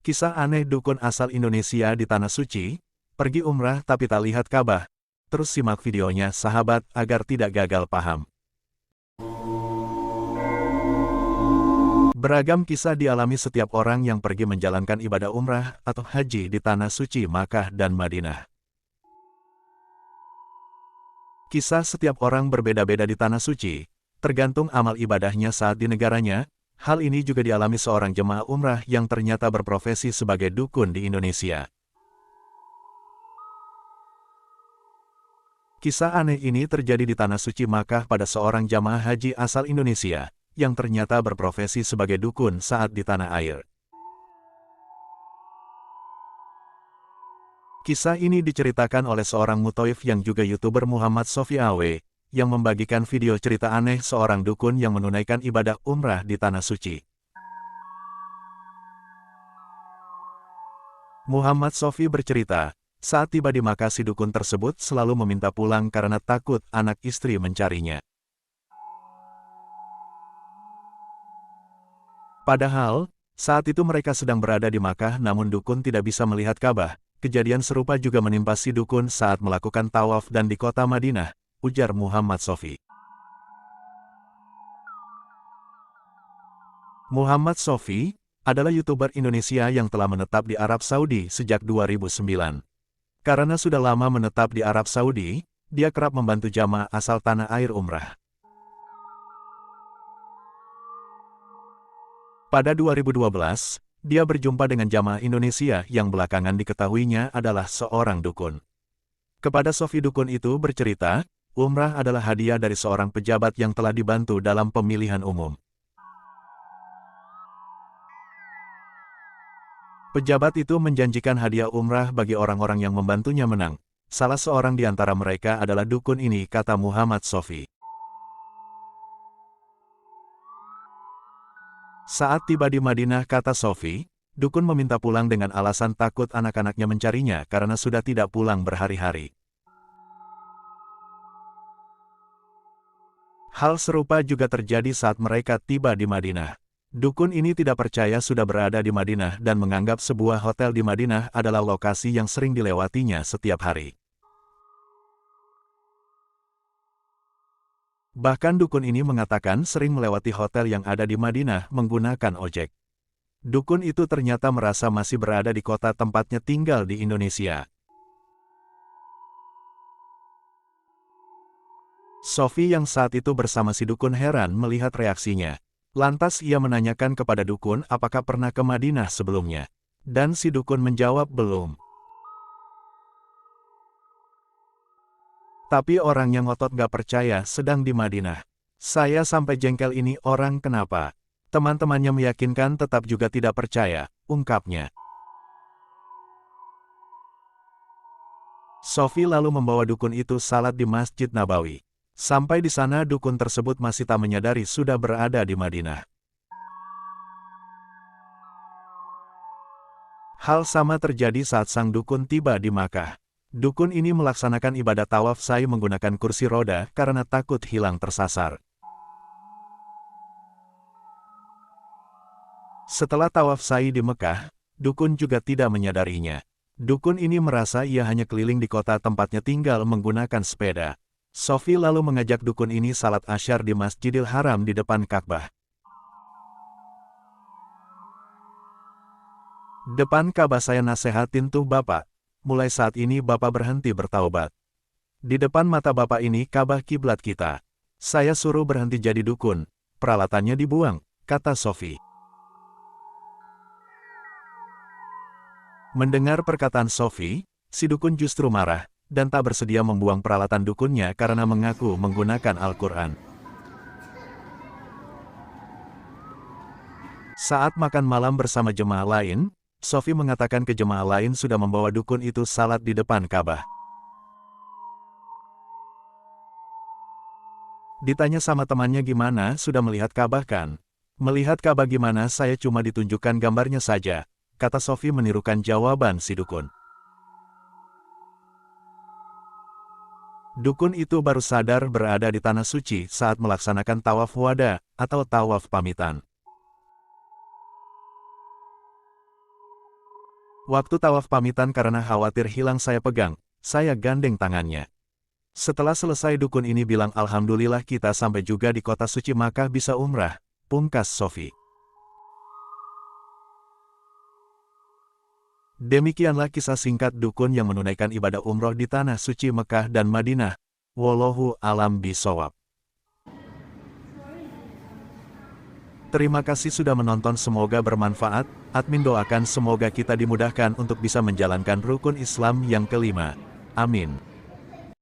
Kisah aneh dukun asal Indonesia di Tanah Suci, pergi umrah tapi tak lihat Ka'bah. Terus simak videonya sahabat agar tidak gagal paham. Beragam kisah dialami setiap orang yang pergi menjalankan ibadah umrah atau haji di Tanah Suci Makkah dan Madinah. Kisah setiap orang berbeda-beda di Tanah Suci, tergantung amal ibadahnya saat di negaranya. Hal ini juga dialami seorang jemaah umrah yang ternyata berprofesi sebagai dukun di Indonesia. Kisah aneh ini terjadi di Tanah Suci Makkah pada seorang jamaah haji asal Indonesia, yang ternyata berprofesi sebagai dukun saat di tanah air. Kisah ini diceritakan oleh seorang muthaif yang juga YouTuber Muhammad Sofi Awe, yang membagikan video cerita aneh seorang dukun yang menunaikan ibadah umrah di Tanah Suci. Muhammad Sofi bercerita, saat tiba di Makkah si dukun tersebut selalu meminta pulang karena takut anak istri mencarinya. Padahal, saat itu mereka sedang berada di Makkah namun dukun tidak bisa melihat Ka'bah. Kejadian serupa juga menimpa si dukun saat melakukan tawaf dan di kota Madinah, ujar Muhammad Sofi. Muhammad Sofi adalah YouTuber Indonesia yang telah menetap di Arab Saudi sejak 2009. Karena sudah lama menetap di Arab Saudi, dia kerap membantu jamaah asal tanah air umrah. Pada 2012, dia berjumpa dengan jamaah Indonesia yang belakangan diketahuinya adalah seorang dukun. Kepada Sofi dukun itu bercerita, umrah adalah hadiah dari seorang pejabat yang telah dibantu dalam pemilihan umum. Pejabat itu menjanjikan hadiah umrah bagi orang-orang yang membantunya menang. Salah seorang di antara mereka adalah dukun ini, kata Muhammad Sofi. Saat tiba di Madinah, kata Sofi, dukun meminta pulang dengan alasan takut anak-anaknya mencarinya karena sudah tidak pulang berhari-hari. Hal serupa juga terjadi saat mereka tiba di Madinah. Dukun ini tidak percaya sudah berada di Madinah dan menganggap sebuah hotel di Madinah adalah lokasi yang sering dilewatinya setiap hari. Bahkan dukun ini mengatakan sering melewati hotel yang ada di Madinah menggunakan ojek. Dukun itu ternyata merasa masih berada di kota tempatnya tinggal di Indonesia. Sofi yang saat itu bersama si dukun heran melihat reaksinya. Lantas ia menanyakan kepada dukun apakah pernah ke Madinah sebelumnya. Dan si dukun menjawab belum. Tapi orang yang ngotot gak percaya sedang di Madinah. Saya sampai jengkel ini orang kenapa? Teman-temannya meyakinkan tetap juga tidak percaya, ungkapnya. Sofi lalu membawa dukun itu salat di Masjid Nabawi. Sampai di sana dukun tersebut masih tak menyadari sudah berada di Madinah. Hal sama terjadi saat sang dukun tiba di Makkah. Dukun ini melaksanakan ibadah tawaf sa'i menggunakan kursi roda karena takut hilang tersasar. Setelah tawaf sa'i di Mekah, dukun juga tidak menyadarinya. Dukun ini merasa ia hanya keliling di kota tempatnya tinggal menggunakan sepeda. Sofi lalu mengajak dukun ini salat asyar di Masjidil Haram di depan Ka'bah. Depan Ka'bah saya nasehatin tuh Bapak. Mulai saat ini Bapak berhenti bertaubat. Di depan mata Bapak ini Ka'bah kiblat kita. Saya suruh berhenti jadi dukun. Peralatannya dibuang, kata Sofi. Mendengar perkataan Sofi, si dukun justru marah, dan tak bersedia membuang peralatan dukunnya karena mengaku menggunakan Al-Quran. Saat makan malam bersama jemaah lain, Sofi mengatakan ke jemaah lain sudah membawa dukun itu salat di depan Ka'bah. Ditanya sama temannya gimana, sudah melihat Ka'bah kan? Melihat Ka'bah gimana, saya cuma ditunjukkan gambarnya saja, kata Sofi menirukan jawaban si dukun. Dukun itu baru sadar berada di Tanah Suci saat melaksanakan tawaf wada atau tawaf pamitan. Waktu tawaf pamitan karena khawatir hilang saya pegang, saya gandeng tangannya. Setelah selesai dukun ini bilang alhamdulillah kita sampai juga di kota suci Makkah bisa umrah, pungkas Sofi. Demikianlah kisah singkat dukun yang menunaikan ibadah umroh di tanah suci Mekah dan Madinah. Wallahu a'lam bishawab. Terima kasih sudah menonton, semoga bermanfaat. Admin doakan semoga kita dimudahkan untuk bisa menjalankan rukun Islam yang kelima. Amin.